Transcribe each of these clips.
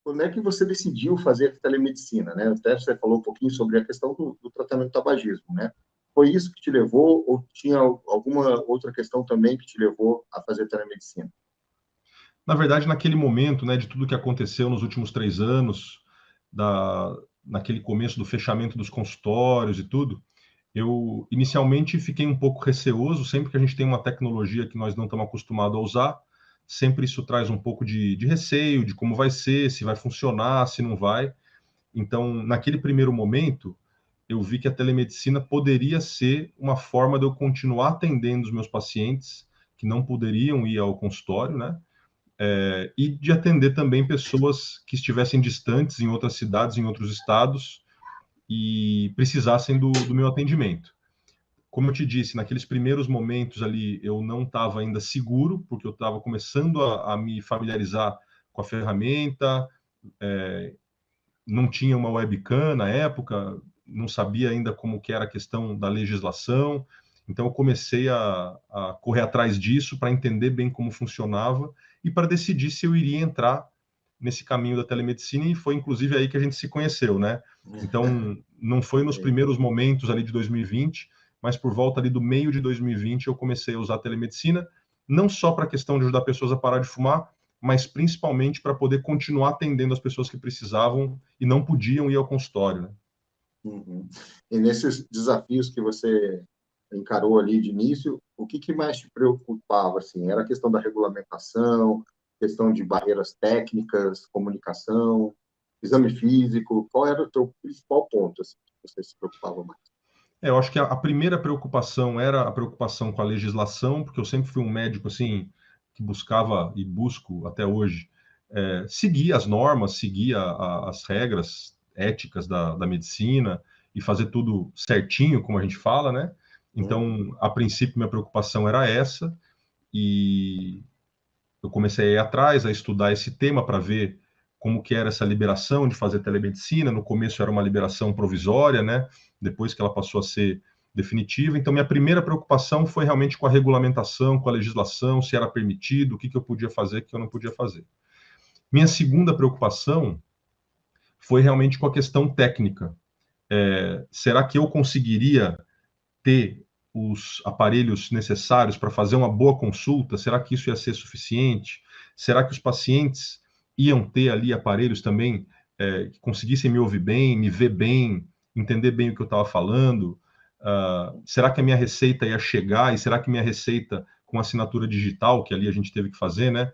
quando é que você decidiu fazer telemedicina, né? Até você falou um pouquinho sobre a questão do tratamento do tabagismo, né? Foi isso que te levou ou tinha alguma outra questão também que te levou a fazer telemedicina? Na verdade, naquele momento, né, de tudo que aconteceu nos últimos 3 anos, naquele começo do fechamento dos consultórios e tudo, eu inicialmente fiquei um pouco receoso. Sempre que a gente tem uma tecnologia que nós não estamos acostumados a usar, sempre isso traz um pouco de receio, de como vai ser, se vai funcionar, se não vai. Então, naquele primeiro momento, eu vi que a telemedicina poderia ser uma forma de eu continuar atendendo os meus pacientes que não poderiam ir ao consultório, né? E de atender também pessoas que estivessem distantes em outras cidades, em outros estados e precisassem do meu atendimento. Como eu te disse, naqueles primeiros momentos ali eu não estava ainda seguro, porque eu estava começando a me familiarizar com a ferramenta, não tinha uma webcam na época, não sabia ainda como que era a questão da legislação, então eu comecei a correr atrás disso para entender bem como funcionava e para decidir se eu iria entrar nesse caminho da telemedicina, e foi inclusive aí que a gente se conheceu, né? Então, não foi nos primeiros momentos ali de 2020, mas por volta ali do meio de 2020 eu comecei a usar a telemedicina, não só para a questão de ajudar pessoas a parar de fumar, mas principalmente para poder continuar atendendo as pessoas que precisavam e não podiam ir ao consultório, né? Uhum. E nesses desafios que você encarou ali de início, o que mais te preocupava, assim? Era a questão da regulamentação, questão de barreiras técnicas, comunicação, exame físico? Qual era o teu principal ponto, assim, que você se preocupava mais? Eu acho que a primeira preocupação era a preocupação com a legislação, porque eu sempre fui um médico assim que buscava e busco até hoje seguir as normas, seguir as regras éticas da medicina e fazer tudo certinho, como a gente fala, né? Uhum. Então, a princípio, minha preocupação era essa, e eu comecei a ir atrás, a estudar esse tema para ver como que era essa liberação de fazer telemedicina. No começo era uma liberação provisória, né? Depois que ela passou a ser definitiva. Então, minha primeira preocupação foi realmente com a regulamentação, com a legislação, se era permitido, o que eu podia fazer, o que eu não podia fazer. Minha segunda preocupação foi realmente com a questão técnica. Será que eu conseguiria ter os aparelhos necessários para fazer uma boa consulta? Será que isso ia ser suficiente? Será que os pacientes iam ter ali aparelhos também que conseguissem me ouvir bem, me ver bem, entender bem o que eu estava falando? Será que a minha receita ia chegar? E será que minha receita com assinatura digital, que ali a gente teve que fazer, né?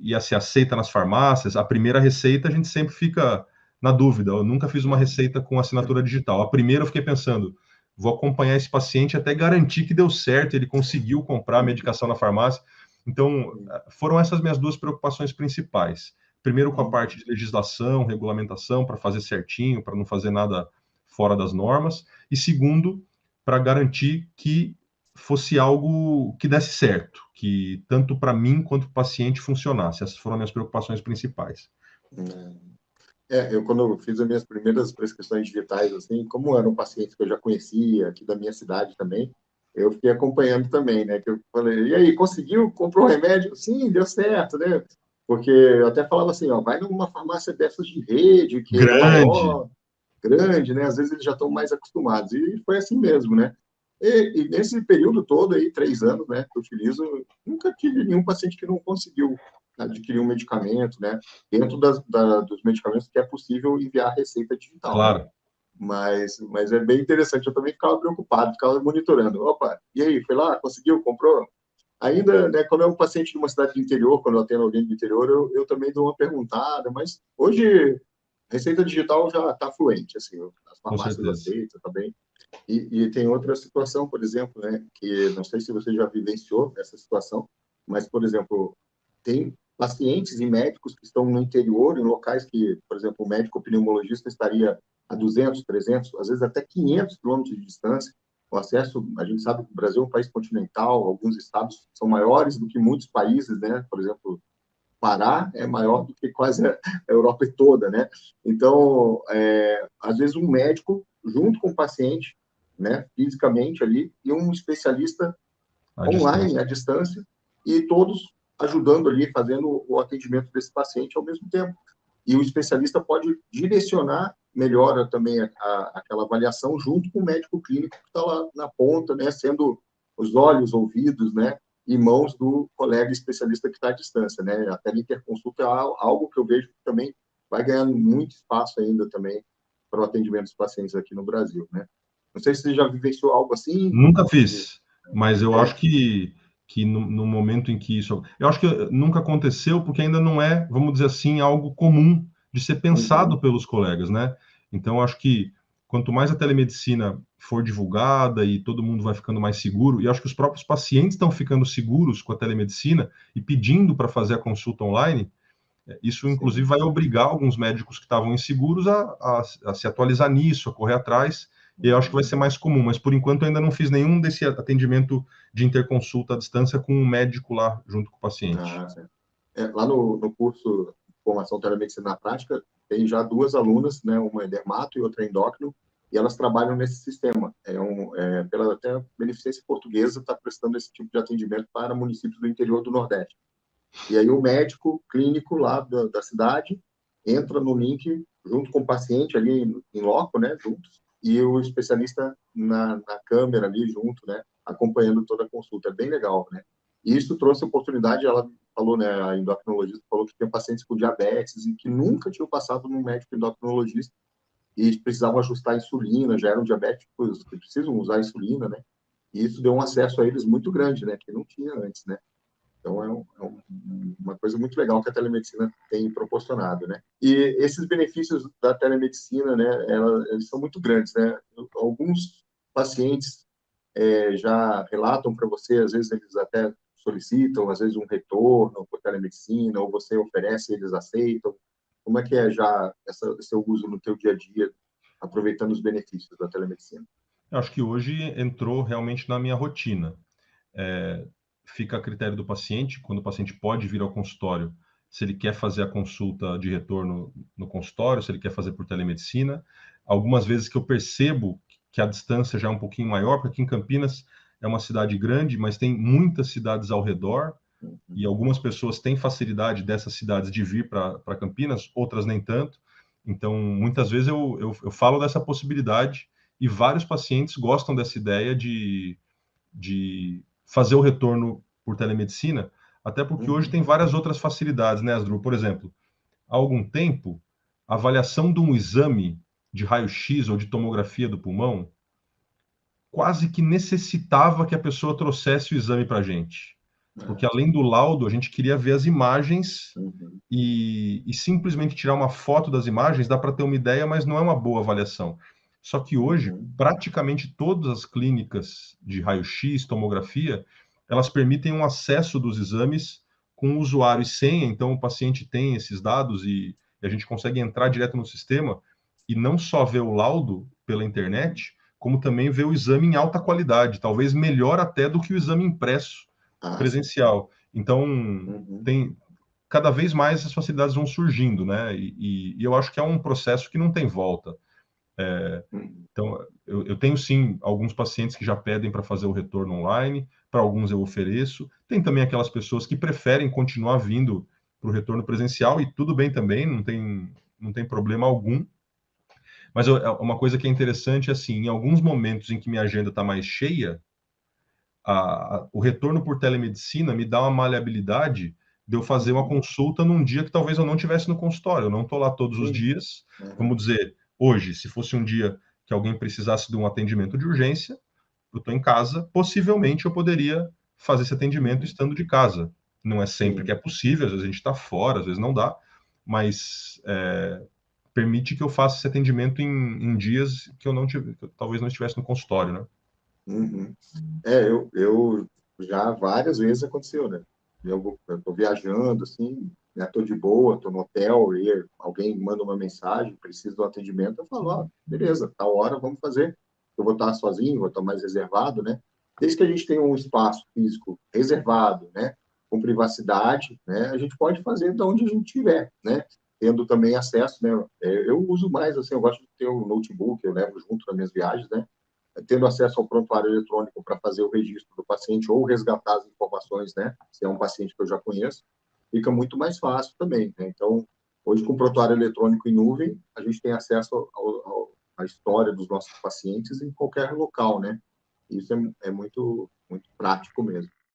Ia ser aceita nas farmácias? A primeira receita a gente sempre fica na dúvida. Eu nunca fiz uma receita com assinatura digital. A primeira eu fiquei pensando, vou acompanhar esse paciente até garantir que deu certo, ele conseguiu comprar a medicação na farmácia. Então, foram essas minhas duas preocupações principais. Primeiro, com a parte de legislação, regulamentação, para fazer certinho, para não fazer nada fora das normas. E segundo, para garantir que fosse algo que desse certo, que tanto para mim quanto para o paciente funcionasse. Essas foram as minhas preocupações principais. Eu quando eu fiz as minhas primeiras prescrições digitais, assim, como eram pacientes que eu já conhecia, aqui da minha cidade também, eu fiquei acompanhando também, né? Que eu falei, e aí, conseguiu? Comprou o remédio? Sim, deu certo, né? Porque eu até falava assim, ó, vai numa farmácia dessas de rede, que é Grande. maior, grande, né? Às vezes eles já estão mais acostumados. E foi assim mesmo, né? E nesse período todo aí, 3 anos, né, que eu utilizo, nunca tive nenhum paciente que não conseguiu adquirir um medicamento, né? Dentro dos medicamentos que é possível enviar receita digital, né? Claro. Mas é bem interessante. Eu também ficava preocupado, ficava monitorando. Opa, e aí, foi lá, conseguiu, comprou? Ainda, né, quando é um paciente de uma cidade do interior, quando eu atendo alguém do interior, eu também dou uma perguntada, mas hoje receita digital já está fluente, assim, as Com farmácias certeza. aceitam também. E tem outra situação, por exemplo, né, que não sei se você já vivenciou essa situação, mas, por exemplo, tem pacientes e médicos que estão no interior, em locais que, por exemplo, o médico pneumologista estaria a 200, 300, às vezes até 500 quilômetros de distância. O acesso, a gente sabe que o Brasil é um país continental, alguns estados são maiores do que muitos países, né? Por exemplo, Pará é maior do que quase a Europa toda, né? Então, às vezes um médico junto com o paciente, né, fisicamente ali, e um especialista À online, distância. à distância, e todos ajudando ali, fazendo o atendimento desse paciente ao mesmo tempo. e o especialista pode direcionar melhor também aquela avaliação junto com o médico clínico que está lá na ponta, né, sendo os olhos, ouvidos, né, e mãos do colega especialista que está à distância, né? A teleinterconsulta é algo que eu vejo que também vai ganhando muito espaço ainda também para o atendimento dos pacientes aqui no Brasil, né? Não sei se você já vivenciou algo assim. Nunca fiz, mas eu acho É, que no momento em que isso... Eu acho que nunca aconteceu porque ainda não é, vamos dizer assim, algo comum de ser pensado pelos colegas, né? Então, eu acho que quanto mais a telemedicina for divulgada e todo mundo vai ficando mais seguro, e eu acho que os próprios pacientes estão ficando seguros com a telemedicina e pedindo para fazer a consulta online, isso, inclusive, sim. vai obrigar alguns médicos que estavam inseguros a se atualizar nisso, a correr atrás, e eu acho que vai ser mais comum, mas por enquanto eu ainda não fiz nenhum desse atendimento de interconsulta à distância com um médico lá junto com o paciente. Ah, certo. Lá no curso de formação telemedicina na prática, tem já duas alunas, né? Uma é dermato e outra é endócrino, e elas trabalham nesse sistema. Pela até Beneficência Portuguesa está prestando esse tipo de atendimento para municípios do interior do Nordeste. E aí o médico clínico lá da cidade entra no link junto com o paciente ali em loco, né, juntos, e o especialista na câmera ali junto, né, acompanhando toda a consulta. É bem legal, né? E isso trouxe oportunidade, ela falou, né, a endocrinologista falou que tem pacientes com diabetes e que nunca tinham passado num médico endocrinologista e precisavam ajustar a insulina, já eram diabéticos que precisam usar a insulina, né? E isso deu um acesso a eles muito grande, né, que não tinha antes, né? Então, uma coisa muito legal que a telemedicina tem proporcionado, né? E esses benefícios da telemedicina, né, eles são muito grandes, né? Alguns pacientes já relatam para você, às vezes eles até solicitam, às vezes um retorno por telemedicina, ou você oferece, eles aceitam. Como é que é já esse seu uso no teu dia a dia, aproveitando os benefícios da telemedicina? Eu acho que hoje entrou realmente na minha rotina. Fica a critério do paciente, quando o paciente pode vir ao consultório, se ele quer fazer a consulta de retorno no consultório, se ele quer fazer por telemedicina. Algumas vezes que eu percebo que a distância já é um pouquinho maior, porque aqui em Campinas é uma cidade grande, mas tem muitas cidades ao redor, e algumas pessoas têm facilidade dessas cidades de vir para Campinas, outras nem tanto. Então, muitas vezes eu falo dessa possibilidade e vários pacientes gostam dessa ideia de fazer o retorno por telemedicina, até porque hoje tem várias outras facilidades, né, Asdru? Por exemplo, há algum tempo, a avaliação de um exame de raio-x ou de tomografia do pulmão quase que necessitava que a pessoa trouxesse o exame para a gente. Porque além do laudo, a gente queria ver as imagens e simplesmente tirar uma foto das imagens dá para ter uma ideia, mas não é uma boa avaliação. Só que hoje, praticamente todas as clínicas de raio-x, tomografia, elas permitem um acesso dos exames com usuário e senha, então o paciente tem esses dados e a gente consegue entrar direto no sistema e não só ver o laudo pela internet, como também ver o exame em alta qualidade, talvez melhor até do que o exame impresso Sim. presencial. Então, tem cada vez mais essas facilidades vão surgindo, né? E eu acho que é um processo que não tem volta. Então, eu tenho sim alguns pacientes que já pedem para fazer o retorno online, para alguns eu ofereço. Tem também aquelas pessoas que preferem continuar vindo para o retorno presencial, e tudo bem também, não tem problema algum. Mas uma coisa que é interessante é assim, em alguns momentos em que minha agenda está mais cheia, o retorno por telemedicina me dá uma maleabilidade de eu fazer uma consulta num dia que talvez eu não tivesse no consultório. Eu não estou lá todos os Sim. dias. Vamos dizer, hoje, se fosse um dia que alguém precisasse de um atendimento de urgência, eu estou em casa, possivelmente eu poderia fazer esse atendimento estando de casa. Não é sempre que Sim. é possível, às vezes a gente está fora, às vezes não dá, mas permite que eu faça esse atendimento em dias que eu não tive, que eu talvez não estivesse no consultório, né? Uhum. Eu já várias vezes aconteceu, né? Eu estou viajando, assim, né? Estou de boa, estou no hotel, e alguém manda uma mensagem, preciso do atendimento, eu falo, beleza, tal hora vamos fazer. Eu vou estar sozinho, vou estar mais reservado, né? Desde que a gente tenha um espaço físico reservado, né? Com privacidade, né? A gente pode fazer de onde a gente estiver, né? Tendo também acesso, né? Eu uso mais, assim, eu gosto de ter um notebook, eu levo junto nas minhas viagens, né? Tendo acesso ao prontuário eletrônico para fazer o registro do paciente ou resgatar as informações, né? Se é um paciente que eu já conheço, fica muito mais fácil também, né? Então, Hoje, com o prontuário eletrônico em nuvem, a gente tem acesso à história dos nossos pacientes em qualquer local, né? Isso é muito, muito prático mesmo.